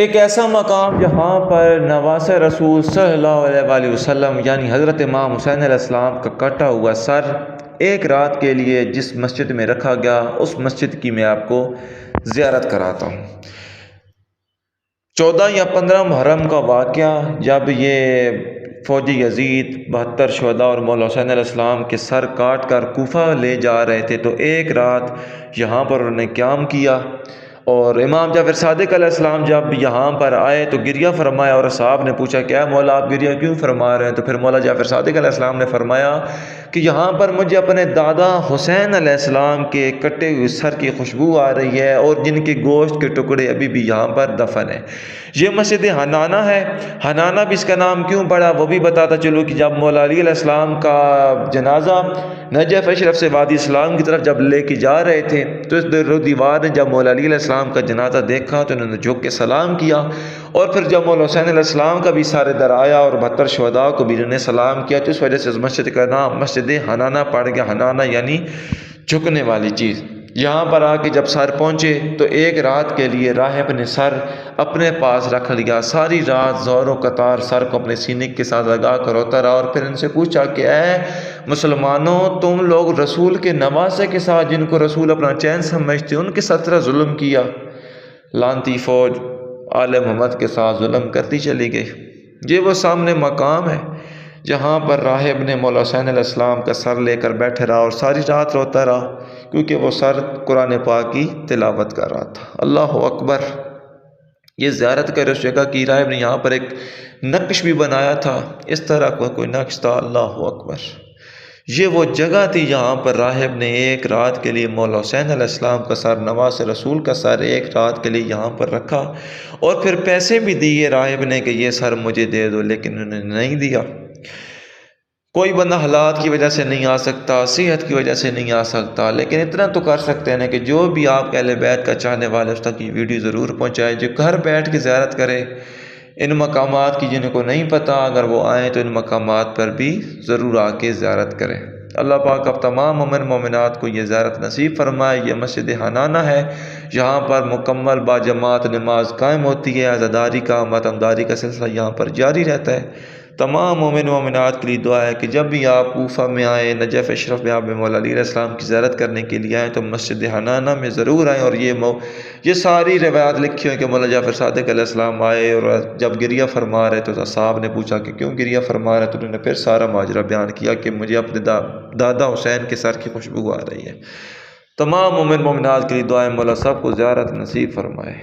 ایک ایسا مقام جہاں پر نواس رسول صلی اللہ علیہ وآلہ وسلم یعنی حضرت امام حسین علیہ السلام کا کٹا ہوا سر ایک رات کے لیے جس مسجد میں رکھا گیا، اس مسجد کی میں آپ کو زیارت کراتا ہوں۔ 14 یا 15 محرم کا واقعہ، جب یہ فوجی یزید 72 شہداء اور مولا حسین علیہ السلام کے سر کاٹ کر کوفہ لے جا رہے تھے، تو ایک رات یہاں پر انہوں نے قیام کیا، اور امام جعفر صادق علیہ السلام جب یہاں پر آئے تو گریہ فرمایا، اور صاحب نے پوچھا کیا مولا آپ گریہ کیوں فرما رہے ہیں؟ تو پھر مولا جعفر صادق علیہ السلام نے فرمایا کہ یہاں پر مجھے اپنے دادا حسین علیہ السلام کے کٹے ہوئے سر کی خوشبو آ رہی ہے، اور جن کے گوشت کے ٹکڑے ابھی بھی یہاں پر دفن ہیں۔ یہ مسجد حنانہ ہے۔ حنانہ بھی اس کا نام کیوں پڑا وہ بھی بتاتا چلو کہ جب مولا علی علیہ السلام کا جنازہ نجف اشرف سے وادی اسلام کی طرف جب لے کے جا رہے تھے، تو اس دیوار نے جب مولا علی علیہ السلام کا جنازہ دیکھا تو انہوں نے جھک کے سلام کیا، اور پھر جب مولا حسین علیہ السلام کا بھی سارے در آیا اور 72 شہداء کو بھی انہوں نے سلام کیا، تو اس وجہ سے اس مسجد کا نام مسجد حنانہ پڑ گیا۔ حنانہ یعنی جھکنے والی چیز۔ یہاں پر آ کے جب سر پہنچے تو ایک رات کے لیے راہب نے سر اپنے پاس رکھ لیا، ساری رات زور و قطار سر کو اپنے سینے کے ساتھ لگا کر روتا رہا، اور پھر ان سے پوچھا کہ اے مسلمانوں، تم لوگ رسول کے نواسے کے ساتھ، جن کو رسول اپنا چین سمجھتے، ان کے ساتھ ظلم کیا۔ لانتی فوج آل محمد کے ساتھ ظلم کرتی چلی گئی۔ یہ وہ سامنے مقام ہے جہاں پر راہب نے مولا حسین علیہ السلام کا سر لے کر بیٹھے رہا، اور ساری رات روتا رہا، کیونکہ وہ سر قرآن پاک کی تلاوت کر رہا تھا۔ اللہ اکبر۔ یہ زیارت کر اس جگہ کی، راہب نے یہاں پر ایک نقش بھی بنایا تھا، اس طرح کا کوئی نقش تھا۔ اللہ اکبر۔ یہ وہ جگہ تھی جہاں پر راہب نے ایک رات کے لیے مولا حسین علیہ السلام کا سر، نواس رسول کا سر، ایک رات کے لیے یہاں پر رکھا، اور پھر پیسے بھی دیے راہب نے کہ یہ سر مجھے دے دو، لیکن انہوں نے نہیں دیا۔ کوئی بندہ حالات کی وجہ سے نہیں آ سکتا، صحت کی وجہ سے نہیں آ سکتا، لیکن اتنا تو کر سکتے ہیں کہ جو بھی آپ کے اہل بیت کا چاہنے والے اس تک یہ ویڈیو ضرور پہنچائے، جو گھر بیٹھ کے زیارت کرے ان مقامات کی، جن کو نہیں پتہ اگر وہ آئیں تو ان مقامات پر بھی ضرور آ کے زیارت کریں۔ اللہ پاک اب تمام مومن مومنات کو یہ زیارت نصیب فرمائے۔ یہ مسجد حنانہ ہے، یہاں پر مکمل باجماعت نماز قائم ہوتی ہے، عزاداری کا ماتمداری کا سلسلہ یہاں پر جاری رہتا ہے۔ تمام مومن مومنات کے لیے دعا ہے کہ جب بھی آپ کوفہ میں آئیں، نجف اشرف میں آپ مولا علی علیہ السلام کی زیارت کرنے کے لیے آئیں، تو مسجد حنانہ میں ضرور آئیں۔ اور یہ ساری روایات لکھی ہوئی کہ مولا جعفر صادق علیہ السلام آئے، اور جب گریہ فرما رہے تو صاحب نے پوچھا کہ کیوں گریہ فرما رہے، تو انہوں نے پھر سارا ماجرا بیان کیا کہ مجھے اپنے دادا حسین کے سر کی خوشبو آ رہی ہے۔ تمام مومن مومنات کے لیے دعائیں، مولا سب کو زیارت نصیب فرمائے۔